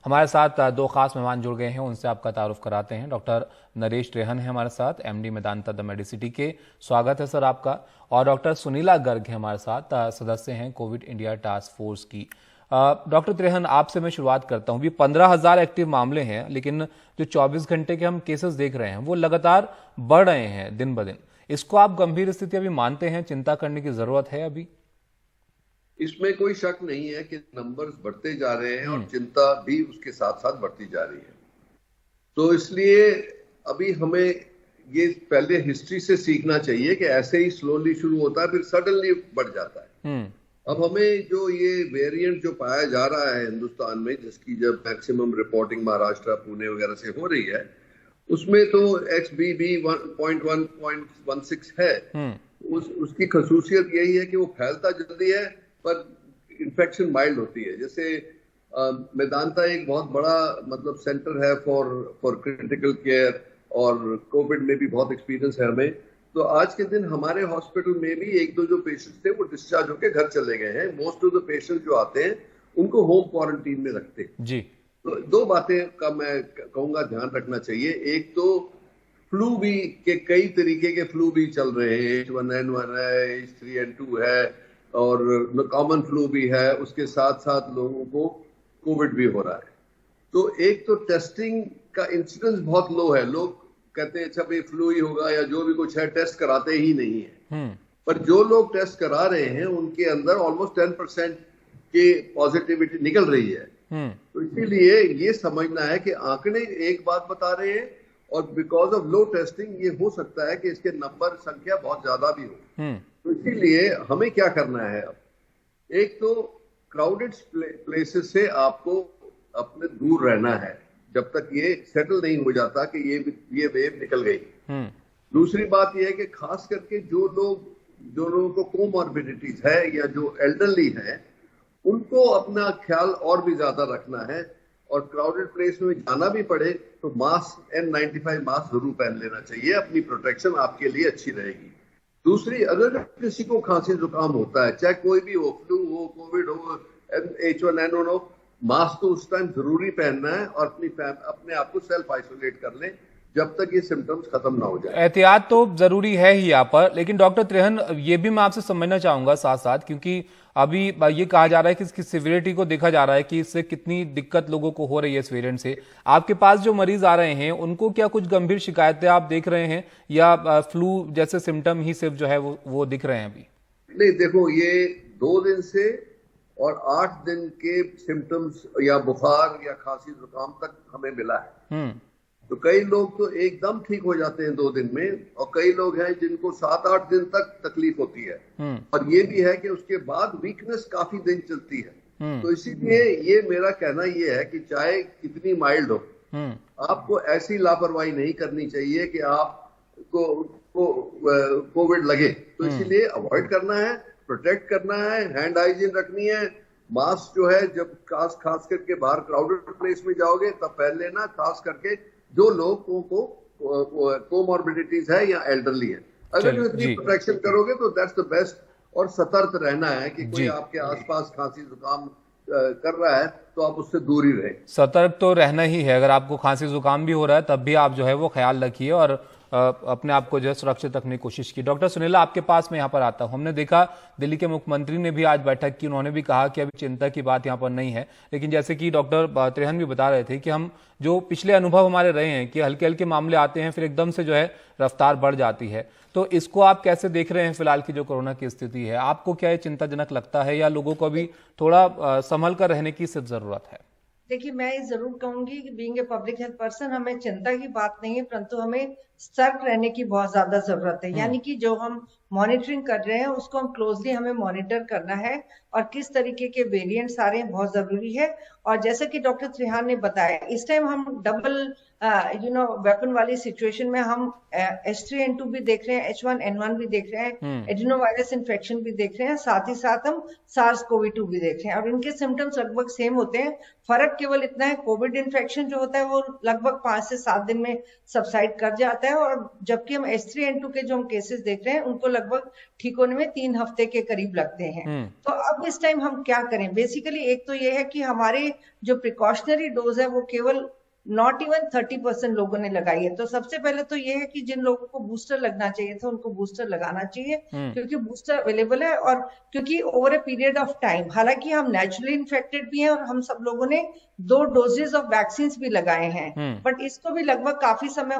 हमारे साथ दो खास मेहमान जुड़ गए हैं, उनसे आपका तारुफ कराते हैं। डॉक्टर नरेश त्रेहन है हमारे साथ, एमडी मेदांता द मेडिसिटी के। स्वागत है सर आपका। और डॉक्टर सुनीला गर्ग है हमारे साथ, सदस्य हैं कोविड इंडिया टास्क फोर्स की। डॉक्टर त्रेहन, आपसे मैं शुरुआत करता हूं। भी 15,000 एक्टिव मामले हैं, लेकिन जो 24 घंटे के हम केसेस देख रहे हैं वो लगातार बढ़ रहे हैं दिन ब दिन। इसको आप गंभीर स्थिति अभी मानते हैं, चिंता करने की जरूरत है अभी? इसमें कोई शक नहीं है कि नंबर्स बढ़ते जा रहे हैं और चिंता भी उसके साथ साथ बढ़ती जा रही है। तो इसलिए अभी हमें ये पहले हिस्ट्री से सीखना चाहिए कि ऐसे ही स्लोली शुरू होता है, फिर सडनली बढ़ जाता है। अब हमें जो ये वेरिएंट जो पाया जा रहा है हिंदुस्तान में, जिसकी जब मैक्सिमम रिपोर्टिंग महाराष्ट्र, पुणे वगैरह से हो रही है, उसमें तो XBB 1.1.16 है। उसकी खसूसियत यही है कि वो फैलता जल्दी है पर इन्फेक्शन माइल्ड होती है। जैसे मेदांता एक बहुत बड़ा मतलब सेंटर है फॉर क्रिटिकल केयर, और कोविड में भी बहुत एक्सपीरियंस है हमें। तो आज के दिन हमारे हॉस्पिटल में भी एक दो जो पेशेंट्स थे वो डिस्चार्ज होकर घर चले गए हैं। मोस्ट ऑफ द पेशेंट्स जो आते हैं उनको होम क्वारंटीन में रखते हैं जी। तो दो बातें का मैं कहूंगा ध्यान रखना चाहिए। एक तो फ्लू भी के कई तरीके के फ्लू भी चल रहे हैं, H1N1 है, H3N2 है, और कॉमन फ्लू भी है। उसके साथ साथ लोगों को कोविड भी हो रहा है। तो एक तो टेस्टिंग का इंसिडेंस बहुत लो है। लोग कहते हैं अच्छा भाई फ्लू ही होगा या जो भी कुछ है, टेस्ट कराते ही नहीं है। पर जो लोग टेस्ट करा रहे हैं उनके अंदर ऑलमोस्ट 10% की पॉजिटिविटी निकल रही है। तो इसीलिए ये समझना है कि आंकड़े एक बात बता रहे हैं, और बिकॉज ऑफ लो टेस्टिंग ये हो सकता है कि इसके नंबर संख्या बहुत ज्यादा भी हो। तो इसीलिए हमें क्या करना है अब, एक तो क्राउडेड प्लेसेस से आपको अपने दूर रहना है जब तक ये सेटल नहीं हो जाता कि ये वेव निकल गई। दूसरी बात ये है कि खास करके जो लोगों को कोमॉर्बिडिटीज है या जो एल्डरली है, उनको अपना ख्याल और भी ज्यादा रखना है। और क्राउडेड प्लेस में जाना भी पड़े तो मास्क, N95 मास्क जरूर पहन लेना चाहिए। अपनी प्रोटेक्शन आपके लिए अच्छी रहेगी। दूसरी, अगर किसी को खांसी जुकाम होता है, चाहे कोई भी हो, फ्लू हो, कोविड हो, H1N1 हो, मास्क तो उस टाइम जरूरी पहनना है और अपने आप को सेल्फ आइसोलेट कर लें जब तक ये सिम्टम्स खत्म ना हो जाए। एहतियात तो जरूरी है ही यहाँ पर। लेकिन डॉक्टर त्रेहन, ये भी मैं आपसे समझना चाहूंगा साथ साथ, क्योंकि अभी ये कहा जा रहा है कि इसकी सिवियरिटी को देखा जा रहा है कि इससे कितनी दिक्कत लोगों को हो रही है इस वेरिएंट से। आपके पास जो मरीज आ रहे हैं उनको क्या कुछ गंभीर शिकायतें आप देख रहे हैं, या फ्लू जैसे सिम्टम ही सिर्फ जो है वो दिख रहे हैं अभी? नहीं, देखो, ये 2 दिन से और 8 दिन के सिम्टम्स या बुखार या खांसी जुकाम तक हमें मिला है। तो कई लोग तो एकदम ठीक हो जाते हैं 2 दिन में, और कई लोग हैं जिनको 7-8 दिन तक तकलीफ होती है। और ये भी है कि उसके बाद वीकनेस काफी दिन चलती है। तो इसीलिए ये मेरा कहना ये है कि चाहे कितनी माइल्ड हो, आपको ऐसी लापरवाही नहीं करनी चाहिए कि आपको कोविड लगे। तो इसीलिए अवॉइड करना है, प्रोटेक्ट करना है, हैंड हाइजीन रखनी है। मास्क जो है जब खास करके बाहर क्राउडेड प्लेस में जाओगे तब पहन लेना, खास करके जो लोगों को कोमॉर्बिडिटीज है या एल्डरली है। अगर जो इतनी प्रोटेक्शन करोगे तो दैट्स द बेस्ट। और सतर्क रहना है कि कोई आपके आसपास खांसी जुकाम कर रहा है तो आप उससे दूर ही रहे। सतर्क तो रहना ही है। अगर आपको खांसी जुकाम भी हो रहा है तब भी आप जो है वो ख्याल रखिए और अपने आप को जो है सुरक्षित रखने की कोशिश की। डॉक्टर सुनीला, आपके पास में यहाँ पर आता हूँ। हमने देखा दिल्ली के मुख्यमंत्री ने भी आज बैठक की, उन्होंने भी कहा कि अभी चिंता की बात यहाँ पर नहीं है। लेकिन जैसे कि डॉक्टर त्रेहन भी बता रहे थे कि हम जो पिछले अनुभव हमारे रहे हैं कि हल्के हल्के मामले आते हैं फिर एकदम से जो है रफ्तार बढ़ जाती है। तो इसको आप कैसे देख रहे हैं फिलहाल की जो कोरोना की स्थिति है? आपको क्या ये चिंताजनक लगता है, या लोगों को अभी थोड़ा संभल कर रहने की सिर्फ जरूरत है? देखिए, मैं ये जरूर कहूंगी कि being a public health person हमें चिंता की बात नहीं है, परंतु हमें सतर्क रहने की बहुत ज्यादा जरूरत है। यानी कि जो हम मॉनिटरिंग कर रहे हैं उसको हम क्लोजली हमें मॉनिटर करना है, और किस तरीके के वेरिएंट्स आ रहे हैं बहुत जरूरी है। और जैसे कि डॉक्टर त्रेहन ने बताया, इस टाइम हम डबल वेपन वाली सिचुएशन में हम H3N2 भी देख रहे हैं, H1N1 भी देख रहे हैं, एडिनोवायरस इन्फेक्शन भी देख रहे हैं, साथ ही साथ हम SARS-CoV-2 भी देख रहे हैं, और इनके सिम्टम्स लगभग सेम होते हैं। फर्क केवल इतना है, कोविड इन्फेक्शन जो होता है वो लगभग 5 से 7 दिन में सबसाइड कर जाता है, और जबकि हम H3N2 के जो हम केसेस देख रहे हैं उनको लगभग ठीक होने में 3 हफ्ते के करीब लगते हैं। तो अब इस टाइम हम क्या करें? बेसिकली एक तो ये है कि हमारे जो प्रिकॉशनरी डोज है वो केवल नॉट इवन 30% लोगों ने लगाई है। तो सबसे पहले तो ये है कि जिन लोगों को बूस्टर लगना चाहिए था उनको बूस्टर लगाना चाहिए, क्योंकि बूस्टर अवेलेबल है। और क्योंकि over a period of time, हालांकि हम नेचुरली इन्फेक्टेड भी हैं और हम सब लोगों ने 2 डोजेज ऑफ वैक्सीन भी लगाए हैं, बट इसको भी लगभग काफी समय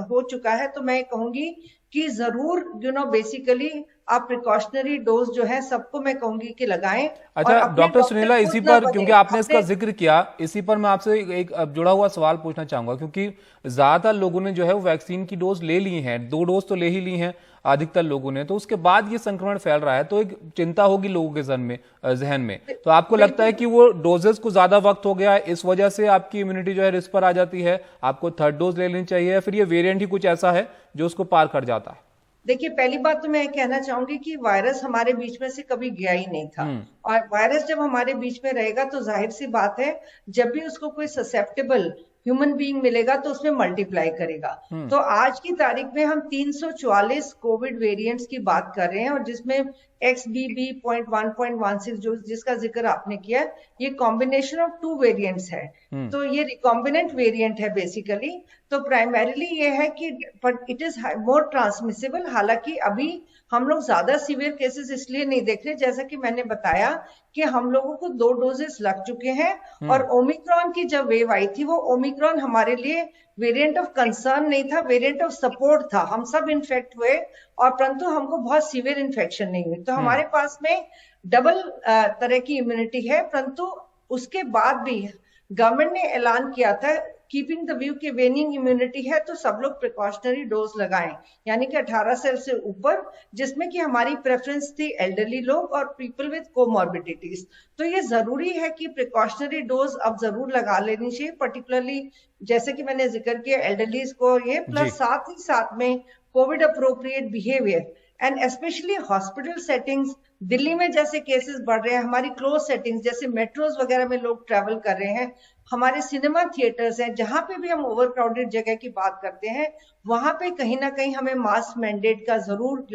हो चुका है। तो मैं कहूंगी कि जरूर बेसिकली आप प्रिकॉशनरी डोज जो है सबको मैं कहूंगी कि लगाएं। अच्छा डॉक्टर सुनीला, इसी पर क्योंकि आपने इसका जिक्र किया, इसी पर मैं आपसे एक जुड़ा हुआ सवाल पूछना चाहूंगा, क्योंकि ज्यादातर लोगों ने जो है वो वैक्सीन की डोज ले ली है, 2 डोज तो ले ही ली हैं अधिकतर लोगों ने, तो उसके बाद ये संक्रमण फैल रहा है, तो एक चिंता होगी लोगों के जहन में। तो आपको लगता है कि वो डोजेस को ज्यादा वक्त हो गया है, इस वजह से आपकी इम्यूनिटी जो है रिस्क पर आ जाती है, आपको 3rd डोज ले लेनी चाहिए, या फिर ये वेरिएंट ही कुछ ऐसा है जो उसको पार कर जाता है? देखिए, पहली बात तो मैं कहना चाहूंगी कि वायरस हमारे बीच में से कभी गया ही नहीं था, और वायरस जब हमारे बीच में रहेगा तो जाहिर सी बात है जब भी उसको कोई ससेप्टेबल ह्यूमन बीइंग मिलेगा तो उसमें मल्टीप्लाई करेगा। तो आज की तारीख में हम 344 कोविड वेरिएंट्स की बात कर रहे हैं, और जिसमें XBB.1.16 जो जिसका जिक्र आपने किया, ये कॉम्बिनेशन ऑफ 2 वेरिएंट्स है। तो ये रिकॉम्बिनेंट वेरिएंट है बेसिकली। तो प्राइमरीली ये है कि but it is more transmissible. हालांकि अभी हम लोग ज्यादा सीवियर केसेस इसलिए नहीं देख रहे, जैसा कि मैंने बताया कि हम लोगों को 2 डोजेस लग चुके हैं, और ओमिक्रॉन की जब वेव आई थी, वो ओमिक्रॉन हमारे लिए वेरिएंट ऑफ कंसर्न नहीं था, वेरिएंट ऑफ सपोर्ट था। हम सब इन्फेक्ट हुए, और परंतु हमको बहुत सीवियर इन्फेक्शन नहीं हुई। तो हमारे पास में डबल तरह की इम्यूनिटी है। परंतु उसके बाद भी गवर्नमेंट ने ऐलान किया था कीपिंग द व्यू के वेनिंग इम्यूनिटी है, तो सब लोग प्रिकॉशनरी डोज लगाएं, यानी कि 18 साल से ऊपर, जिसमें कि हमारी प्रेफरेंस थी एल्डरली लोग और पीपल विद कोमॉर्बिडिटीज। तो ये जरूरी है कि प्रिकॉशनरी डोज अब जरूर लगा लेनी चाहिए, पर्टिकुलरली जैसे कि मैंने जिक्र किया एल्डरलीज को, ये प्लस साथ ही साथ में Covid appropriate behaviour and specially hospital settings. Delhi में जैसे केसेस बढ़ रहे हैं, हमारी क्लोज सेटिंग्स जैसे मेट्रोज वगैरह में लोग ट्रेवल कर रहे हैं, हमारे सिनेमा थिएटर्स हैं, जहां पे भी हम ओवर क्राउडेड जगह की बात करते हैं, वहां पे कहीं ना कहीं हमें मास्क मैंडेट का जरूर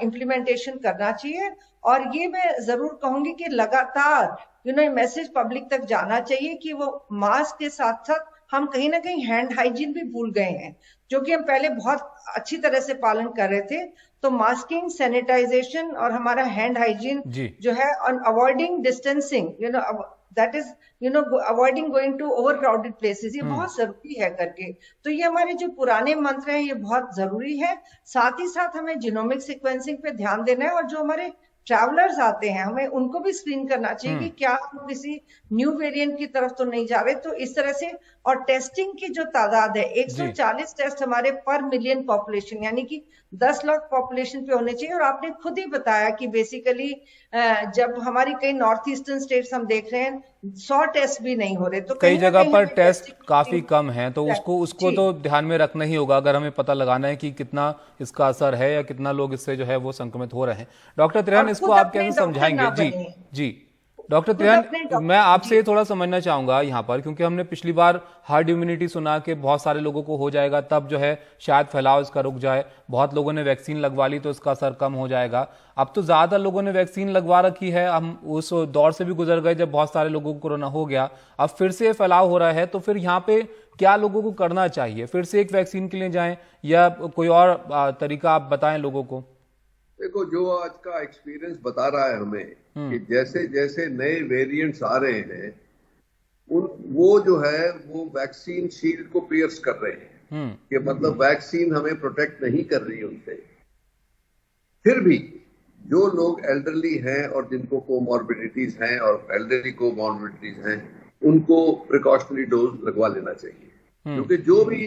इम्प्लीमेंटेशन करना चाहिए। और ये मैं जरूर कहूंगी कि लगातार मैसेज पब्लिक तक जाना चाहिए कि वो मास्क के साथ साथ हम कहीं ना कहीं हैंड हाइजीन भी भूल गए हैं, जो कि हम पहले बहुत अच्छी तरह से पालन कर रहे थे। तो मास्किंग, सैनिटाइजेशन और हमारा हैंड हाइजीन जो है, और avoiding distancing, that is avoiding going to overcrowded places, ये बहुत जरूरी है करके। तो ये हमारे जो पुराने मंत्र हैं ये बहुत जरूरी है। साथ ही साथ हमें जीनोमिक सीक्वेंसिंग पे ध्यान देना है, और जो हमारे ट्रैवलर्स आते हैं हमें उनको भी स्क्रीन करना चाहिए कि क्या हम किसी न्यू वेरिएंट की तरफ तो नहीं जा रहे। तो इस तरह से, और टेस्टिंग की जो तादाद है 140 टेस्ट हमारे पर मिलियन पॉपुलेशन, यानी कि 10 लाख पॉपुलेशन पे होने चाहिए। और आपने खुद ही बताया कि बेसिकली जब हमारी कई नॉर्थ ईस्टर्न स्टेट्स हम देख रहे हैं 100 टेस्ट भी नहीं हो रहे, तो कई जगह पर टेस्ट काफी कम है, तो उसको तो ध्यान में रखना ही होगा अगर हमें पता लगाना है कि कितना इसका असर है या कितना लोग इससे जो है वो संक्रमित हो रहे हैं। डॉक्टर त्रिहन, इसको आप कैसे समझाएंगे? जी डॉक्टर त्रिहन, मैं आपसे थोड़ा समझना चाहूंगा यहाँ पर, क्योंकि हमने पिछली बार हर्ड इम्यूनिटी सुना कि बहुत सारे लोगों को हो जाएगा, तब जो है शायद फैलाव इसका रुक जाए, बहुत लोगों ने वैक्सीन लगवा ली तो इसका असर कम हो जाएगा। अब तो ज्यादातर लोगों ने वैक्सीन लगवा रखी है, हम उस दौर से भी गुजर गए जब बहुत सारे लोगों को कोरोना हो गया, अब फिर से फैलाव हो रहा है। तो फिर यहाँ पे क्या लोगों को करना चाहिए? फिर से एक वैक्सीन के लिए जाएं या कोई और तरीका आप बताएं लोगों को? देखो, जो आज का एक्सपीरियंस बता रहा है हमें कि जैसे जैसे नए वेरिएंट्स आ रहे हैं, वो जो है वो वैक्सीन शील्ड को पियर्स कर रहे हैं, कि मतलब वैक्सीन हमें प्रोटेक्ट नहीं कर रही उनसे। फिर भी जो लोग एल्डरली हैं और जिनको कोमॉर्बिडिटीज हैं और एल्डरली कोमॉर्बिडिटीज हैं, उनको प्रिकॉशनरी डोज लगवा लेना चाहिए, क्योंकि जो भी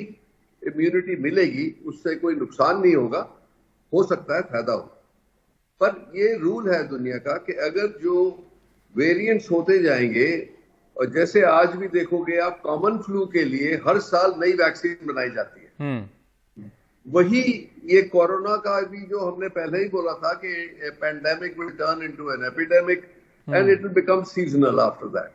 इम्यूनिटी मिलेगी उससे कोई नुकसान नहीं होगा, हो सकता है फायदा हो। पर ये रूल है दुनिया का कि अगर जो वेरिएंट्स होते जाएंगे, और जैसे आज भी देखोगे आप, कॉमन फ्लू के लिए हर साल नई वैक्सीन बनाई जाती है, वही ये कोरोना का भी जो हमने पहले ही बोला था कि pandemic will turn into an epidemic and it will become seasonal after that.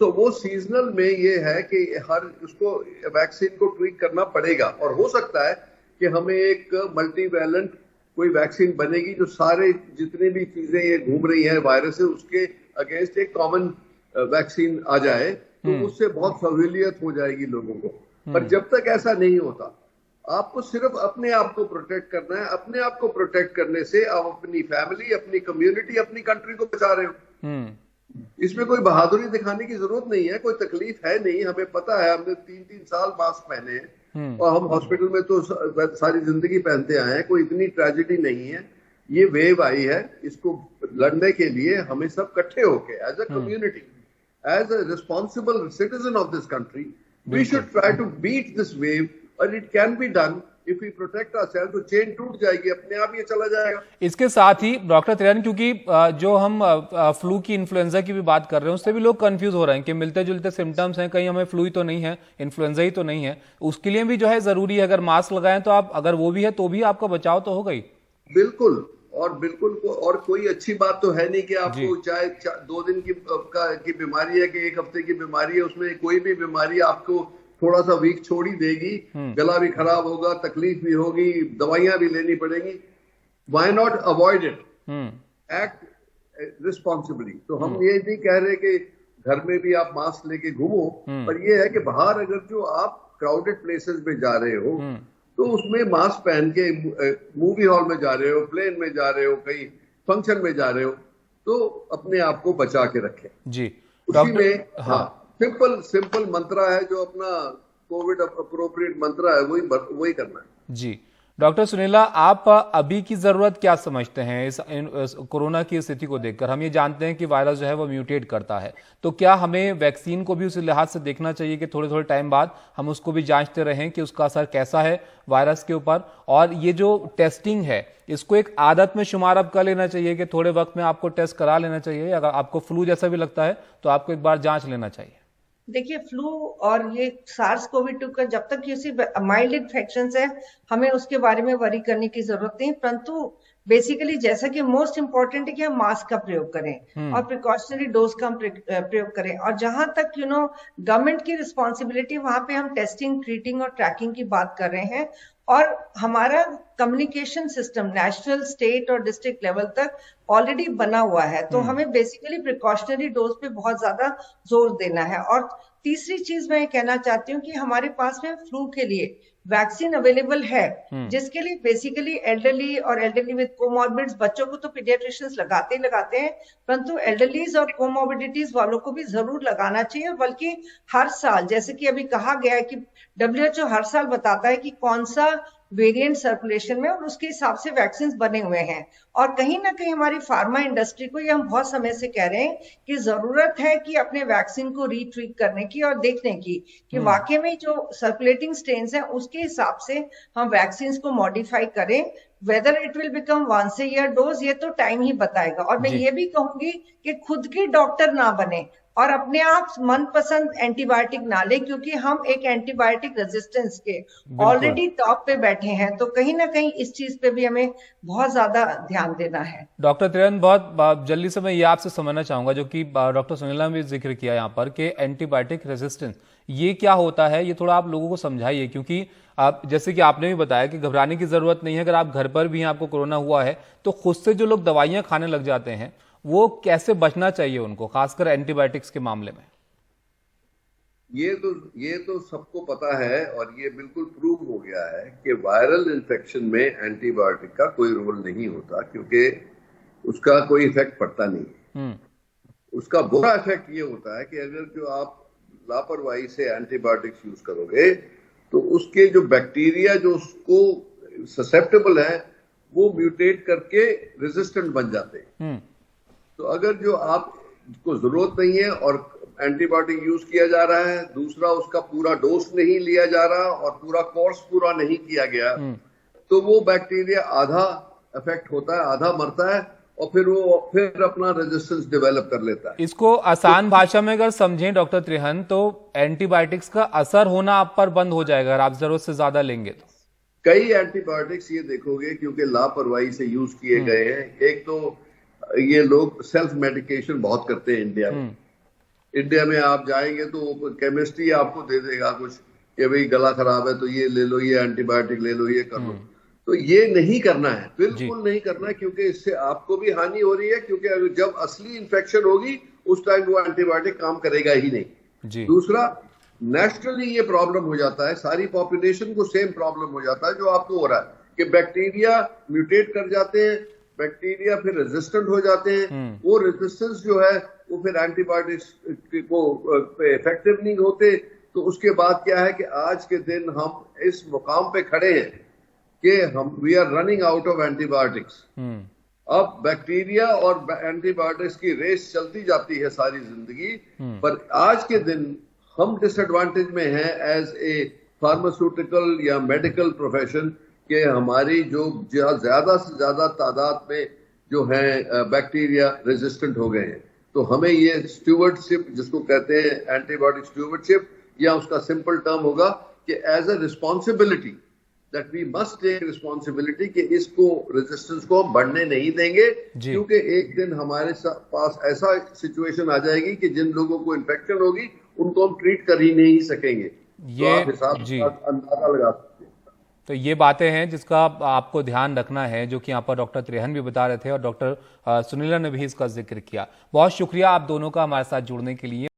तो वो सीजनल में ये है कि हर उसको वैक्सीन को ट्वीक करना पड़ेगा, और हो सकता है कि हमें एक मल्टीवैलेंट कोई वैक्सीन बनेगी जो सारे जितने भी चीजें ये घूम रही हैं वायरस से उसके अगेंस्ट एक कॉमन वैक्सीन आ जाए तो उससे बहुत सहूलियत हो जाएगी लोगों को। पर जब तक ऐसा नहीं होता, आपको सिर्फ अपने आप को प्रोटेक्ट करना है। अपने आप को प्रोटेक्ट करने से आप अपनी फैमिली, अपनी कम्युनिटी, अपनी कंट्री को बचा रहे हो। इसमें कोई बहादुरी दिखाने की जरूरत नहीं है, कोई तकलीफ है नहीं। हमें पता है, हमने 3-3 साल मास्क पहने हैं और हम हॉस्पिटल में तो सारी जिंदगी पहनते आए हैं। कोई इतनी ट्रेजेडी नहीं है। ये वेव आई है, इसको लड़ने के लिए हमें सब इकट्ठे होके as a community, as a responsible citizen of this country, we should try to beat this wave. और it can be done if we protect ourselves. तो चेन टूट जाएगी, अपने आप ये चला जाएगा। इसके साथ ही डॉक्टर त्रिहन, क्योंकि जो हम फ्लू की, इन्फ्लुएंजा की भी बात कर रहे हैं, उससे भी लोग कंफ्यूज हो रहे हैं कि मिलते जुलते सिम्टम्स हैं, कहीं हमें फ्लू ही तो नहीं है, इन्फ्लुएंजा ही तो नहीं है। उसके लिए भी जो है जरूरी है, अगर मास्क लगाएं तो आप, अगर वो भी है तो भी आपका बचाव तो होगा ही। बिल्कुल, और बिल्कुल और कोई अच्छी बात तो है नहीं कि आपको चाहे 2 दिन की बीमारी है कि 1 हफ्ते की बीमारी है, उसमें कोई भी बीमारी आपको थोड़ा सा वीक छोड़ ही देगी। गला भी खराब होगा, तकलीफ भी होगी, दवाइयां भी लेनी पड़ेगी। Why not avoid it, act responsibly. तो हम ये नहीं कह रहे कि घर में भी आप मास्क लेके घूमो, पर ये है कि बाहर अगर जो आप क्राउडेड प्लेसेस में जा रहे हो तो उसमें मास्क पहन के, मूवी हॉल में जा रहे हो, प्लेन में जा रहे हो, कहीं फंक्शन में जा रहे हो, तो अपने आप को बचा के रखें जी। उसी में सिंपल मंत्रा है जो अपना कोविड अप्रोप्रिएट मंत्रा है, वही करना है जी। डॉक्टर सुनीला, आप अभी की जरूरत क्या समझते हैं इस कोरोना की स्थिति को देखकर? हम ये जानते हैं कि वायरस जो है वो म्यूटेट करता है, तो क्या हमें वैक्सीन को भी उस लिहाज से देखना चाहिए कि थोड़े थोड़े टाइम बाद हम उसको भी जांचते रहें कि उसका असर कैसा है वायरस के ऊपर? और ये जो टेस्टिंग है, इसको एक आदत में शुमार अब कर लेना चाहिए कि थोड़े वक्त में आपको टेस्ट करा लेना चाहिए? अगर आपको फ्लू जैसा भी लगता है तो आपको एक बार जांच लेना चाहिए। देखिए, फ्लू और ये सार्स कोविड 2 का जब तक किसी माइल्ड इन्फेक्शन है, हमें उसके बारे में वरी करने की जरूरत नहीं। परंतु बेसिकली जैसा कि मोस्ट इंपॉर्टेंट है कि हम मास्क का प्रयोग करें और प्रिकॉशनरी डोज का हम प्रयोग करें। और जहां तक गवर्नमेंट की रिस्पॉन्सिबिलिटी, वहां पे हम टेस्टिंग, ट्रीटिंग और ट्रैकिंग की बात कर रहे हैं। और हमारा कम्युनिकेशन सिस्टम नेशनल, स्टेट और डिस्ट्रिक्ट लेवल तक ऑलरेडी बना हुआ है। तो हमें बेसिकली प्रिकॉशनरी डोज पे बहुत ज्यादा जोर देना है। और तीसरी चीज मैं ये कहना चाहती हूँ कि हमारे पास में फ्लू के लिए वैक्सीन अवेलेबल है, जिसके लिए बेसिकली एल्डरली और एल्डरली विद कोमॉर्बिड्स, बच्चों को तो पीडियाट्रिशियंस लगाते हैं, परंतु एल्डरलीज और कोमॉर्बिडिटीज वालों को भी जरूर लगाना चाहिए। बल्कि हर साल, जैसे कि अभी कहा गया है कि WHO हर साल बताता है कि कौन सा वेरिएंट सर्कुलेशन में, और उसके हिसाब से वैक्सीन बने हुए हैं। और कहीं ना कहीं हमारी फार्मा इंडस्ट्री को ये हम बहुत समय से कह रहे हैं कि जरूरत है कि अपने वैक्सीन को रीट्वीक करने की और देखने की कि वाकई में जो सर्कुलेटिंग स्ट्रेन्स हैं उसके हिसाब से हम वैक्सीन को मॉडिफाई करें। Whether it will become once a year dose, ये तो टाइम ही बताएगा। और मैं ये भी कहूंगी कि खुद के डॉक्टर ना बने और अपने आप मनपसंद एंटीबायोटिक ना ले, क्योंकि हम एक एंटीबायोटिक रेजिस्टेंस के ऑलरेडी टॉप पे बैठे हैं। तो कहीं ना कहीं इस चीज पे भी हमें बहुत ज्यादा ध्यान देना है। डॉक्टर त्रिहन, बहुत जल्दी से मैं ये आपसे समझना चाहूंगा, जो कि डॉक्टर सुनीला ने भी जिक्र किया यहाँ पर कि एंटीबायोटिक रेजिस्टेंस, ये क्या होता है? ये थोड़ा आप लोगों को समझाइए, क्योंकि आप, जैसे कि आपने भी बताया कि घबराने की जरूरत नहीं है। अगर आप घर पर भी हैं, आपको कोरोना हुआ है, तो खुद से जो लोग दवाइयां खाने लग जाते हैं, वो कैसे बचना चाहिए उनको, खासकर एंटीबायोटिक्स के मामले में? ये तो सबको पता है और ये बिल्कुल प्रूव हो गया है कि वायरल इन्फेक्शन में एंटीबायोटिक का कोई रोल नहीं होता, क्योंकि उसका कोई इफेक्ट पड़ता नहीं। उसका बुरा इफेक्ट ये होता है कि अगर जो आप लापरवाही से एंटीबायोटिक्स यूज करोगे तो उसके जो बैक्टीरिया जो उसको ससेप्टेबल है वो म्यूटेट करके रेजिस्टेंट बन जाते हैं। तो अगर जो आपको जरूरत नहीं है और एंटीबायोटिक यूज किया जा रहा है, दूसरा उसका पूरा डोज नहीं लिया जा रहा और पूरा कोर्स पूरा नहीं किया गया, तो वो बैक्टीरिया आधा इफेक्ट होता है, आधा मरता है और फिर अपना रेजिस्टेंस डेवलप कर लेता है। इसको आसान भाषा में अगर समझें डॉक्टर त्रिहन, तो एंटीबायोटिक्स का असर होना आप पर बंद हो जाएगा अगर आप जरूरत से ज्यादा लेंगे तो। कई एंटीबायोटिक्स ये देखोगे क्योंकि लापरवाही से यूज किए गए हैं। एक तो ये लोग सेल्फ मेडिकेशन बहुत करते हैं इंडिया में आप जाएंगे तो केमिस्ट्री आपको दे देगा कुछ कि भाई गला खराब है तो ये ले लो, ये एंटीबायोटिक ले लो, ये कर लो। तो ये नहीं करना है, बिल्कुल नहीं करना है, क्योंकि इससे आपको भी हानि हो रही है, क्योंकि अगर जब असली इन्फेक्शन होगी उस टाइम वो एंटीबायोटिक काम करेगा ही नहीं। दूसरा, नेचुरली ये प्रॉब्लम हो जाता है, सारी पॉपुलेशन को सेम प्रॉब्लम हो जाता है जो आपको हो रहा है कि बैक्टीरिया म्यूटेट कर जाते हैं, बैक्टीरिया फिर रेजिस्टेंट हो जाते हैं, वो रेजिस्टेंस जो है वो फिर एंटीबायोटिक्स को इफेक्टिव नहीं होते। तो उसके बाद क्या है कि आज के दिन हम इस मुकाम पे खड़े हैं कि we are running out of antibiotics. अब बैक्टीरिया और एंटीबायोटिक्स की रेस चलती जाती है सारी जिंदगी, पर आज के दिन हम डिसएडवांटेज में हैं एज ए फार्मास्यूटिकल या मेडिकल प्रोफेशन के हमारी जो ज्यादा से ज्यादा तादाद में जो है बैक्टीरिया रेजिस्टेंट हो गए हैं। तो हमें ये स्टूवर्डशिप जिसको कहते हैं एंटीबायोटिक स्टूवर्डशिप, या उसका सिंपल टर्म होगा कि as a responsibility that we must take responsibility कि इसको रेजिस्टेंस को हम बढ़ने नहीं देंगे, क्योंकि एक दिन हमारे पास ऐसा सिचुएशन आ जाएगी कि जिन लोगों को इन्फेक्शन होगी उनको हम ट्रीट कर ही नहीं सकेंगे। ये तो आप हिसाब से अंदाजा लगा सकते हैं। तो ये बातें हैं जिसका आपको ध्यान रखना है, जो कि यहाँ पर डॉक्टर त्रेहन भी बता रहे थे और डॉक्टर सुनीला ने भी इसका जिक्र किया। बहुत शुक्रिया आप दोनों का हमारे साथ जुड़ने के लिए।